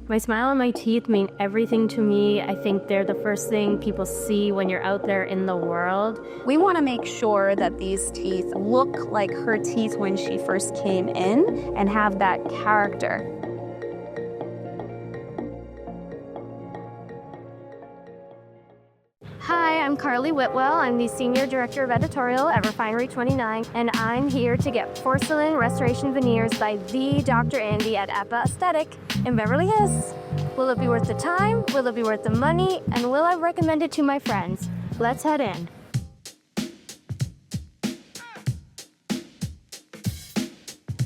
My smile and my teeth mean everything to me. I think they're the first thing people see when you're out there in the world. We want to make sure that these teeth look like her teeth when she first came in and have that character. Hi, I'm Carli Whitwell. I'm the Senior Director of Editorial at Refinery29, and I'm here to get porcelain restoration veneers by the Dr. Andi at Appa Aesthetic in Beverly Hills. Will it be worth the time? Will it be worth the money? And will I recommend it to my friends? Let's head in.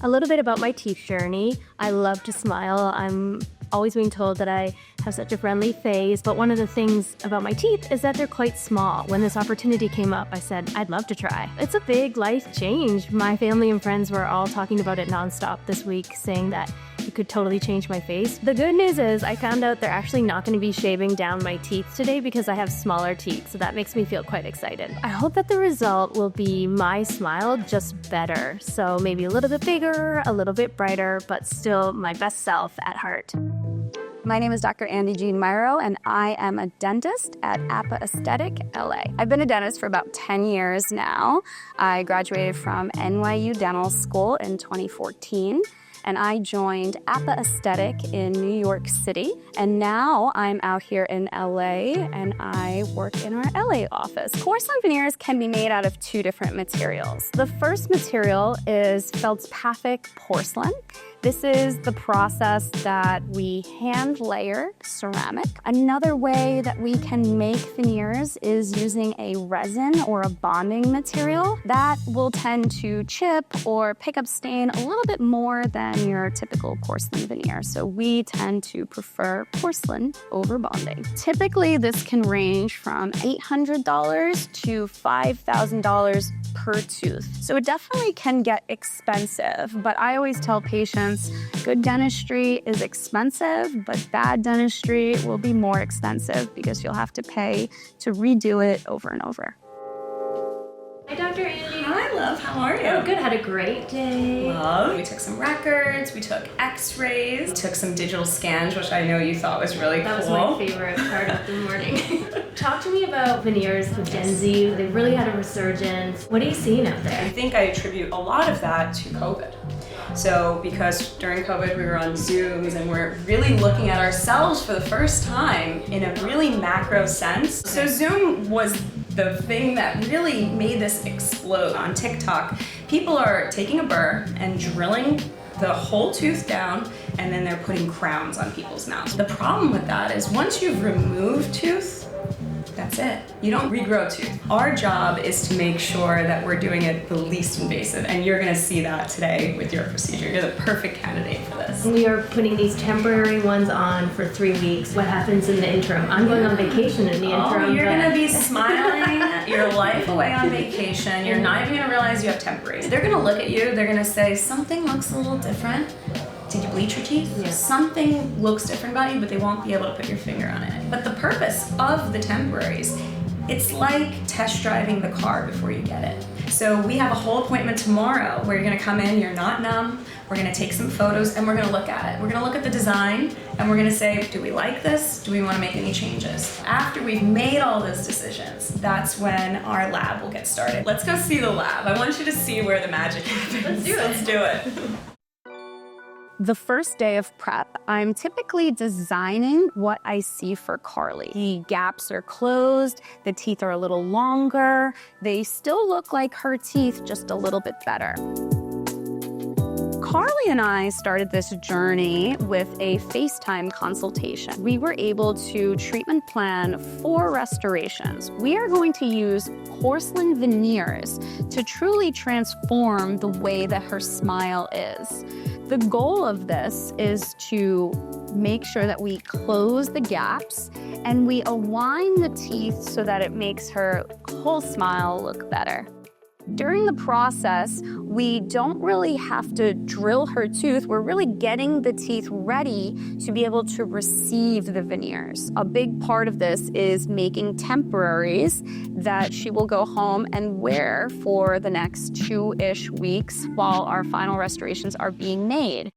A little bit about my teeth journey. I love to smile. I'm always being told that I have such a friendly face, but one of the things about my teeth is that they're quite small. When this opportunity came up, I said, I'd love to try. It's a big life change. My family and friends were all talking about it nonstop this week, saying that it could totally change my face. The good news is I found out they're actually not going to be shaving down my teeth today because I have smaller teeth, so that makes me feel quite excited. I hope that the result will be my smile just better. So maybe a little bit bigger, a little bit brighter, but still my best self at heart. My name is Dr. Andi-Jean Miro, and I am a dentist at Appa Aesthetic, LA. I've been a dentist for about 10 years now. I graduated from NYU Dental School in 2014. And I joined Appa Aesthetic in New York City. And now I'm out here in LA and I work in our LA office. Porcelain veneers can be made out of two different materials. The first material is feldspathic porcelain. This is the process that we hand layer ceramic. Another way that we can make veneers is using a resin or a bonding material that will tend to chip or pick up stain a little bit more than your typical porcelain veneer. So we tend to prefer porcelain over bonding. Typically, this can range from $800 to $5,000 per tooth. So it definitely can get expensive, but I always tell patients good dentistry is expensive, but bad dentistry will be more expensive because you'll have to pay to redo it over and over. Hi, Dr. Andi. Hi, love. How are you? Oh, good. Had a great day. Love. We took some records, we took x-rays, took some digital scans, which I know you thought was really cool. That was my favorite part of the morning. Talk to me about veneers with Gen Z. They really had a resurgence. What are you seeing out there? I think I attribute a lot of that to COVID. So because during COVID we were on Zooms and we're really looking at ourselves for the first time in a really macro sense. So Zoom was the thing that really made this explode on TikTok. People are taking a burr and drilling the whole tooth down, and then they're putting crowns on people's mouths. The problem with that is once you've removed tooth, that's it. You don't regrow tooth. Our job is to make sure that we're doing it the least invasive, and you're gonna see that today with your procedure. You're the perfect candidate for this. We are putting these temporary ones on for 3 weeks. What happens in the interim? I'm going on vacation in the interim. Oh, you're gonna be smiling your life away on vacation. You're not even gonna realize you have temporaries. They're gonna look at you, they're gonna say, something looks a little different. Did you bleach your teeth? Yeah. Something looks different about you, but they won't be able to put your finger on it. But the purpose of the temporaries, it's like test driving the car before you get it. So we have a whole appointment tomorrow where you're gonna come in, you're not numb, we're gonna take some photos and we're gonna look at it. We're gonna look at the design and we're gonna say, do we like this? Do we wanna make any changes? After we've made all those decisions, that's when our lab will get started. Let's go see the lab. I want you to see where the magic happens. Let's do it. Let's do it. The first day of prep, I'm typically designing what I see for Carli. The gaps are closed, the teeth are a little longer. They still look like her teeth, just a little bit better. Carli and I started this journey with a FaceTime consultation. We were able to treatment plan 4 restorations. We are going to use porcelain veneers to truly transform the way that her smile is. The goal of this is to make sure that we close the gaps and we align the teeth so that it makes her whole smile look better. During the process, we don't really have to drill her tooth. We're really getting the teeth ready to be able to receive the veneers. A big part of this is making temporaries that she will go home and wear for the next 2-ish weeks while our final restorations are being made.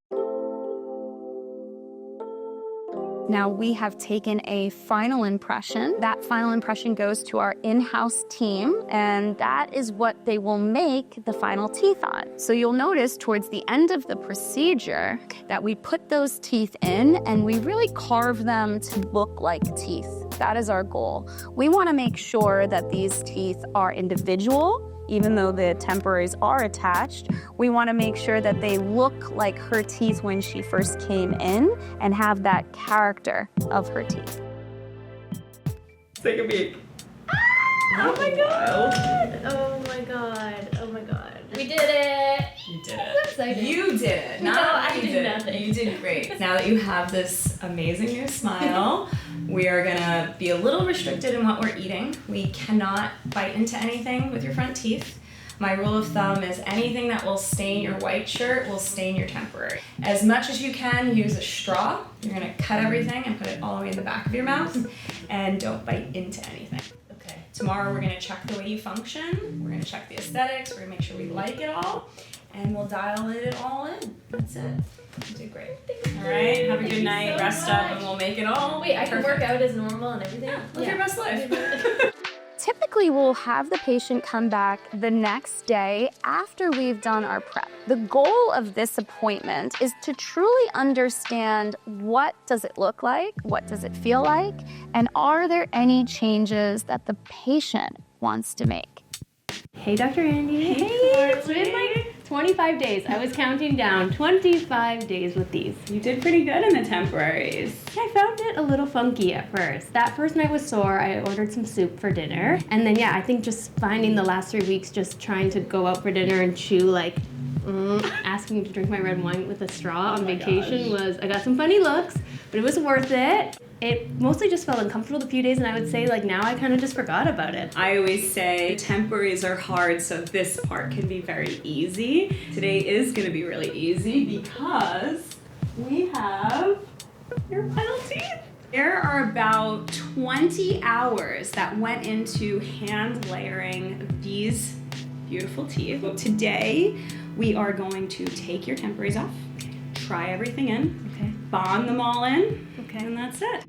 Now we have taken a final impression. That final impression goes to our in-house team, and that is what they will make the final teeth on. So you'll notice towards the end of the procedure that we put those teeth in and we really carve them to look like teeth. That is our goal. We want to make sure that these teeth are individual. Even though the temporaries are attached, we want to make sure that they look like her teeth when she first came in and have that character of her teeth. Take a peek. Oh my god! Oh my god! Oh my god! We did it! You did it. I'm excited. You did it. No, Not I you did nothing. You did great. Now that you have this amazing new smile, we are gonna be a little restricted in what we're eating. We cannot bite into anything with your front teeth. My rule of thumb is anything that will stain your white shirt will stain your temporary. As much as you can, use a straw. You're gonna cut everything and put it all the way in the back of your mouth, and don't bite into anything. Okay. Tomorrow we're gonna check the way you function. We're gonna check the aesthetics. We're gonna make sure we like it all, and we'll dial it all in. That's it. You did great. All right. Have a good night. Rest up, and we'll make it all. Wait, I can perfect. work out as normal and everything? Live your best life. Typically, we'll have the patient come back the next day after we've done our prep. The goal of this appointment is to truly understand what does it look like, what does it feel like, and are there any changes that the patient wants to make. Hey, Dr. Andi. Hey, It's been like 25 days. I was counting down 25 days with these. You did pretty good in the temporaries. I found it a little funky at first. That first night was sore. I ordered some soup for dinner. And then, yeah, I think just finding the last 3 weeks just trying to go out for dinner and chew like asking to drink my red wine with a straw on vacation was, I got some funny looks, but it was worth it. It mostly just felt uncomfortable the few days, and I would say like now I kind of just forgot about it. I always say temporaries are hard, so this part can be very easy. Today is going to be really easy because we have your final teeth. There are about 20 hours that went into hand layering these beautiful teeth. Today, we are going to take your temporaries off, try everything in, bond them all in, and that's it.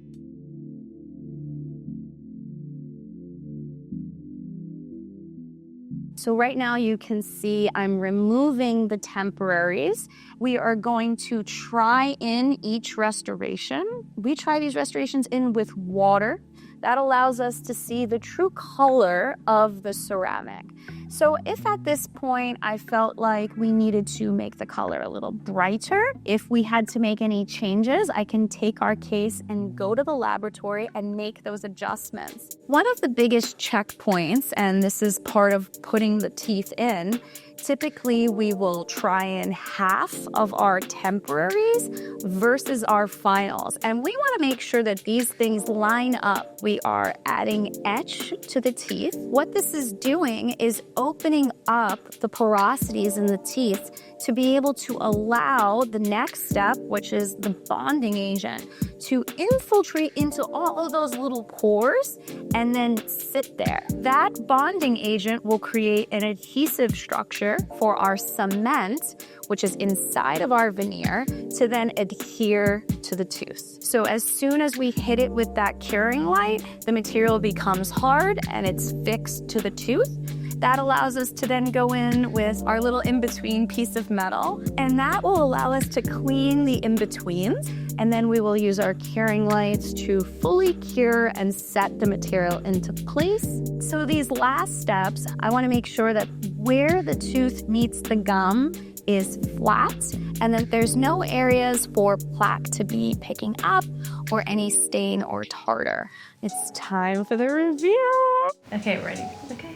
So right now you can see I'm removing the temporaries. We are going to try in each restoration. We try these restorations in with water. That allows us to see the true color of the ceramic. So if at this point I felt like we needed to make the color a little brighter, if we had to make any changes, I can take our case and go to the laboratory and make those adjustments. One of the biggest checkpoints, and this is part of putting the teeth in, typically we will try in half of our temporaries versus our finals. And we want to make sure that these things line up. We are adding etch to the teeth. What this is doing is opening up the porosities in the teeth to be able to allow the next step, which is the bonding agent, to infiltrate into all of those little pores and then sit there. That bonding agent will create an adhesive structure for our cement, which is inside of our veneer, to then adhere to the tooth. So as soon as we hit it with that curing light, the material becomes hard and it's fixed to the tooth. That allows us to then go in with our little in-between piece of metal, and that will allow us to clean the in-betweens, and then we will use our curing lights to fully cure and set the material into place. So these last steps, I want to make sure that where the tooth meets the gum is flat and that there's no areas for plaque to be picking up or any stain or tartar. It's time for the reveal. Okay, ready? Okay.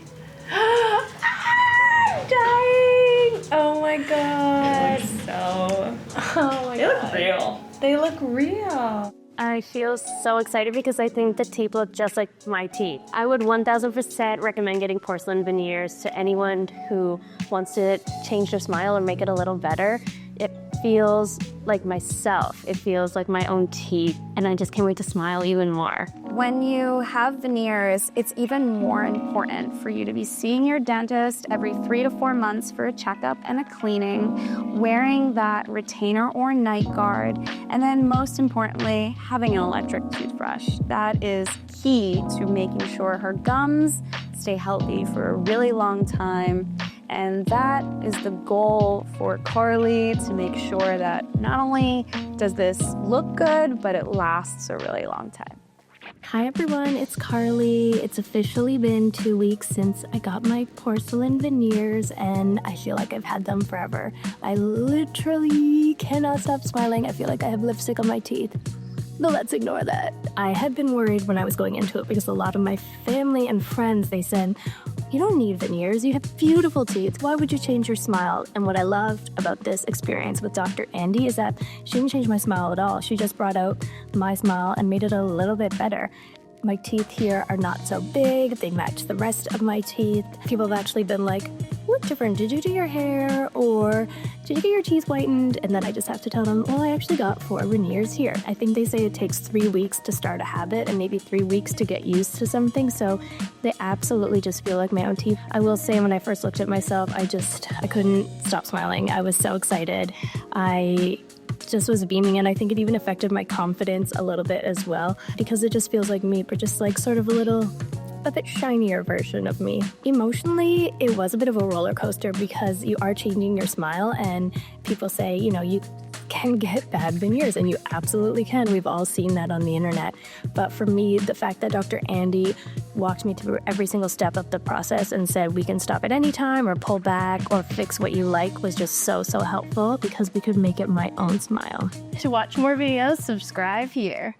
I'm dying! Oh my god. Oh my god. They look real. They look real. I feel so excited because I think the teeth look just like my teeth. I would 1000% recommend getting porcelain veneers to anyone who wants to change their smile or make it a little better. It feels like myself. It feels like my own teeth, and I just can't wait to smile even more. When you have veneers, it's even more important for you to be seeing your dentist every 3 to 4 months for a checkup and a cleaning, wearing that retainer or night guard, and then most importantly, having an electric toothbrush. That is key to making sure her gums stay healthy for a really long time. And that is the goal for Carli, to make sure that not only does this look good, but it lasts a really long time. Hi everyone, it's Carli. It's officially been 2 weeks since I got my porcelain veneers, and I feel like I've had them forever. I literally cannot stop smiling. I feel like I have lipstick on my teeth. But let's ignore that. I had been worried when I was going into it because a lot of my family and friends, they said, you don't need veneers, you have beautiful teeth. Why would you change your smile? And what I loved about this experience with Dr. Andi is that she didn't change my smile at all. She just brought out my smile and made it a little bit better. My teeth here are not so big, they match the rest of my teeth. People have actually been like, what different? Did you do your hair? Or did you get your teeth whitened? And then I just have to tell them, well, I actually got 4 veneers here. I think they say it takes 3 weeks to start a habit and maybe 3 weeks to get used to something. So they absolutely just feel like my own teeth. I will say when I first looked at myself, I couldn't stop smiling. I was so excited. I just was beaming, and I think it even affected my confidence a little bit as well, because it just feels like me, but just like sort of a bit shinier version of me. Emotionally, it was a bit of a roller coaster because you are changing your smile, and people say, you know, you can get bad veneers, and you absolutely can. We've all seen that on the internet. But for me, the fact that Dr. Andi walked me through every single step of the process and said we can stop at any time or pull back or fix what you like was just so helpful, because we could make it my own smile. To watch more videos, subscribe here.